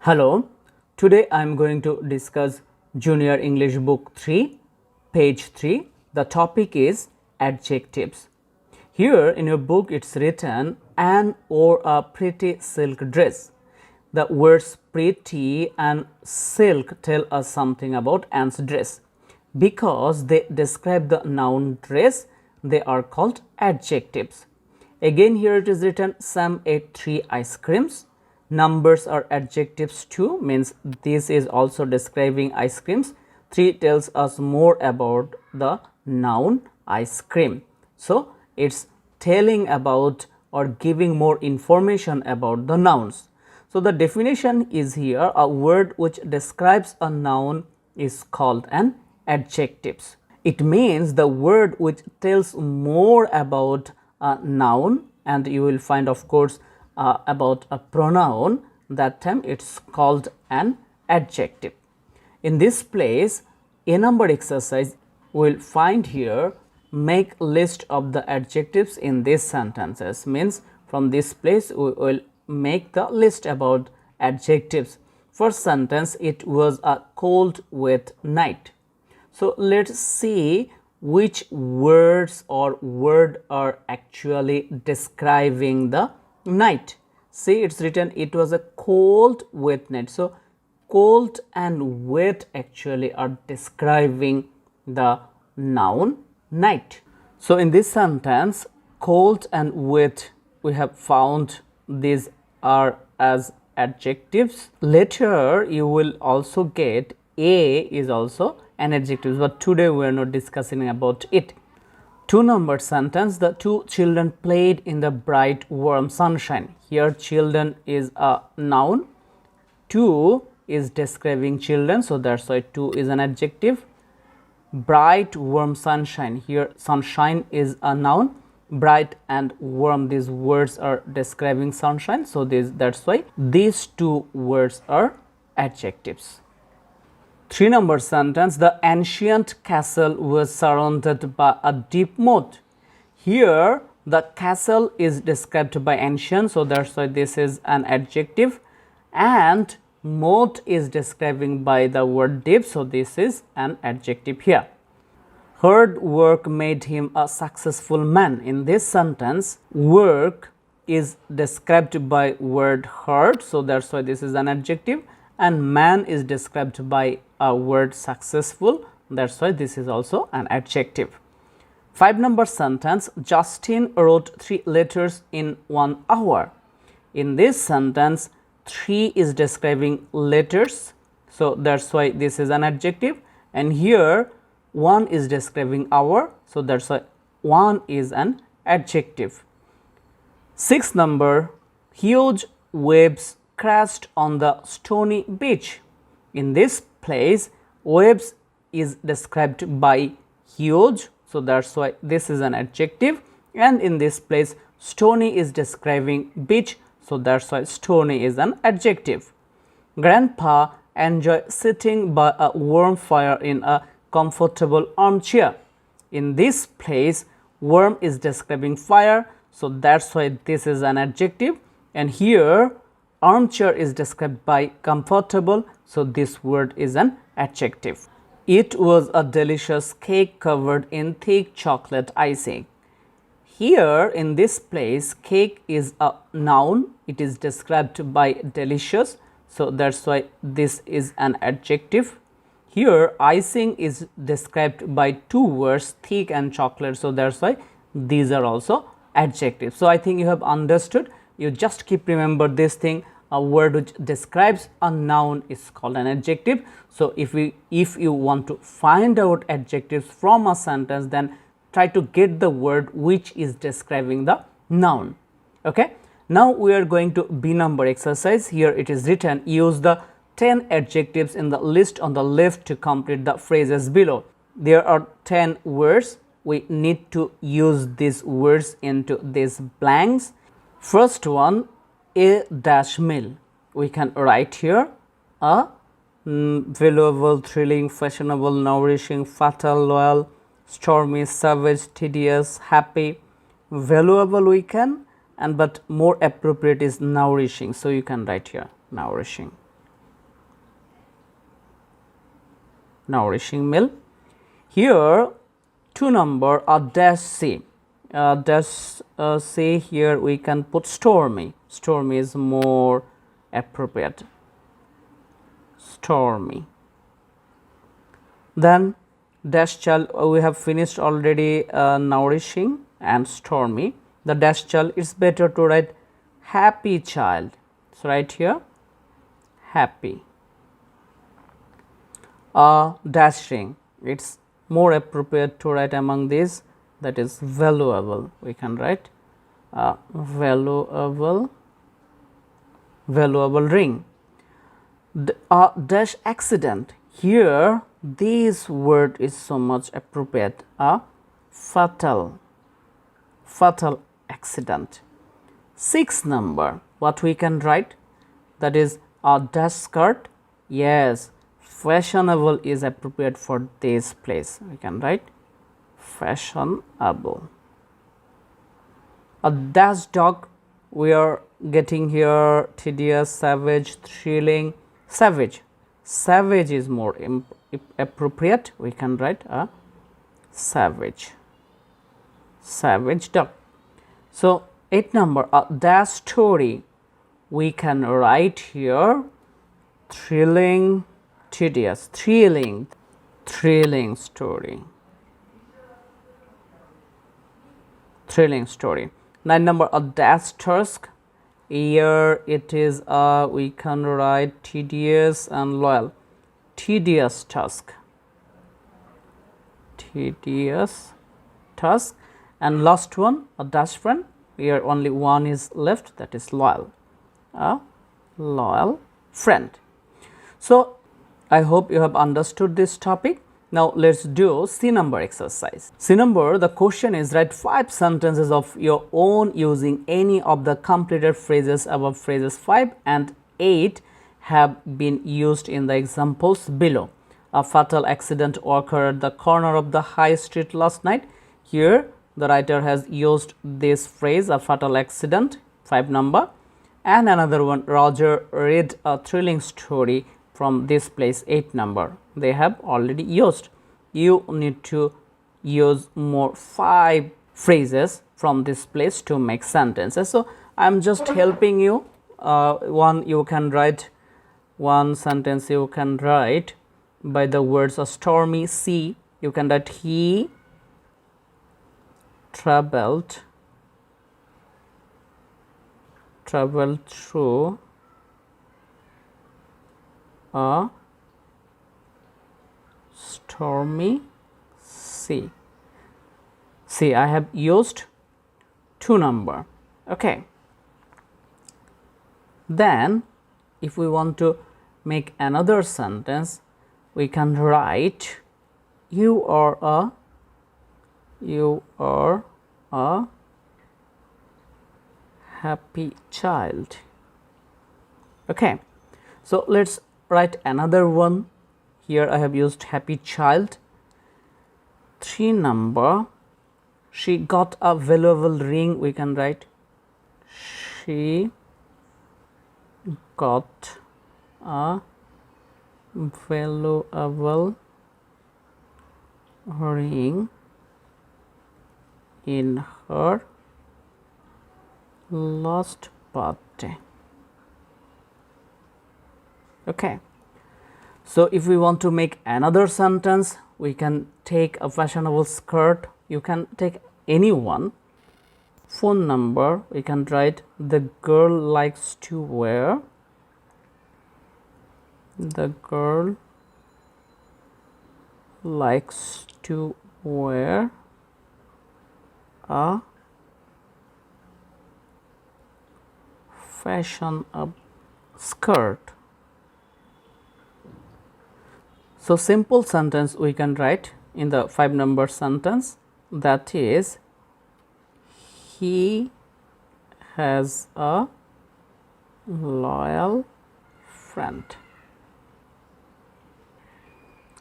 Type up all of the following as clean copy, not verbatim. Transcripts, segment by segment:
Hello, today I am going to discuss Junior English Book 3, page 3. The topic is adjectives. Here in your book it's written an or a pretty silk dress. The words pretty and silk tell us something about Anne's dress. Because they describe the noun dress, they are called adjectives. Again here it is written Sam ate 3 ice creams. Numbers are adjectives too, means this is also describing ice creams. 3 tells us more about the noun ice cream. So it's telling about or giving more information about the nouns. So the definition is here: a word which describes a noun is called an adjectives. It means the word which tells more about a noun, and you will find of course about a pronoun, that time it's called an adjective. In this place, a number exercise we will find here, make list of the adjectives in these sentences. Means from this place we will make the list about adjectives. First sentence, it was a cold wet night. So let's see which words or word are actually describing the night. See, it's written it was a cold wet night. So cold and wet actually are describing the noun night. So in this sentence, cold and wet, we have found these are as adjectives. Later you will also get a is also an adjective, but today we are not discussing about it. 2 number sentence, the 2 children played in the bright warm sunshine. Here children is a noun, 2 is describing children, so that's why 2 is an adjective. Bright warm sunshine, here sunshine is a noun, bright and warm, these words are describing sunshine, so that's why these 2 words are adjectives. 3 number sentence, the ancient castle was surrounded by a deep moat. Here the castle is described by ancient, so that's why this is an adjective, and moat is describing by the word deep, so this is an adjective here. Hard work made him a successful man. In this sentence, work is described by word hard, so that's why this is an adjective, and man is described by a word successful, that's why this is also an adjective. 5 number sentence, Justin wrote 3 letters in 1 hour. In this sentence, 3 is describing letters, so that's why this is an adjective, and here 1 is describing hour, so that's why 1 is an adjective. 6 number, huge waves crashed on the stony beach. In this place, waves is described by huge, so that's why this is an adjective, and in this place stony is describing beach, so that's why stony is an adjective. Grandpa enjoyed sitting by a warm fire in a comfortable armchair. In this place, warm is describing fire, so that's why this is an adjective, and here armchair is described by comfortable, so this word is an adjective. It was a delicious cake covered in thick chocolate icing. Here in this place, cake is a noun, it is described by delicious, so that's why this is an adjective. Here icing is described by 2 words, thick and chocolate, so that's why these are also adjectives. So I think you have understood. You just keep remember this thing, a word which describes a noun is called an adjective. So if you want to find out adjectives from a sentence, then try to get the word which is describing the noun. Okay, now we are going to B number exercise. Here it is written, use the 10 adjectives in the list on the left to complete the phrases below. There are 10 words. We need to use these words into these blanks. First one, a dash meal. We can write here a valuable, thrilling, fashionable, nourishing, fatal, loyal, stormy, savage, tedious, happy. Valuable we can, and but more appropriate is nourishing, so you can write here nourishing. nourishing meal. Here 2 number a dash C. Dash C, here we can put stormy. Stormy is more appropriate. Stormy. Then dash child, we have finished already nourishing and stormy. The dash child, it's better to write happy child. So right here happy. Dashing, it's more appropriate to write among these, that is valuable. We can write valuable ring. Dash accident, here this word is so much appropriate, a fatal accident. 6 number, what we can write, that is a dash skirt. Yes, fashionable is appropriate for this place. We can write fashionable. A dash dog, we are getting here tedious, savage, thrilling. Savage is more appropriate. We can write a savage dog. So 8 number, a dash story, we can write here thrilling, tedious, thrilling story. 9 number, a dash task, here it is we can write tedious and loyal. Tedious task. And last one, a dash friend, here only one is left, that is loyal. A loyal friend. So I hope you have understood this topic. Now let's do C number exercise. C number, the question is write 5 sentences of your own using any of the completed phrases above. Phrases 5 and 8 have been used in the examples below. A fatal accident occurred at the corner of the high street last night. Here the writer has used this phrase, a fatal accident, 5 number. And another one, Roger read a thrilling story from this place, 8 number. They have already used. You need to use more 5 phrases from this place to make sentences. So I am just helping you. One, you can write one sentence, you can write by the words a stormy sea. You can write he traveled through a stormy sea. See, I have used 2 number. Okay. Then if we want to make another sentence, we can write you are a happy child. Okay. So let's write another one. Here I have used happy child. 3 number, she got a valuable ring. We can write she got a valuable ring in her last birthday. Okay. So if we want to make another sentence, we can take a fashionable skirt. You can take any one. Phone number, we can write the girl likes to wear. The girl likes to wear a fashionable skirt. So simple sentence we can write in the 5 number sentence, that is he has a loyal friend.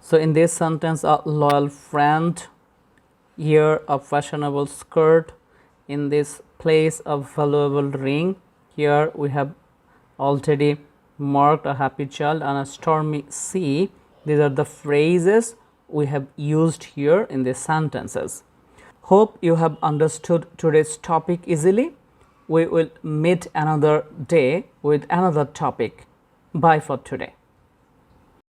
So in this sentence, a loyal friend, here a fashionable skirt, in this place a valuable ring, here we have already marked a happy child and a stormy sea. These are the phrases we have used here in the sentences. Hope you have understood today's topic easily. We will meet another day with another topic. Bye for today.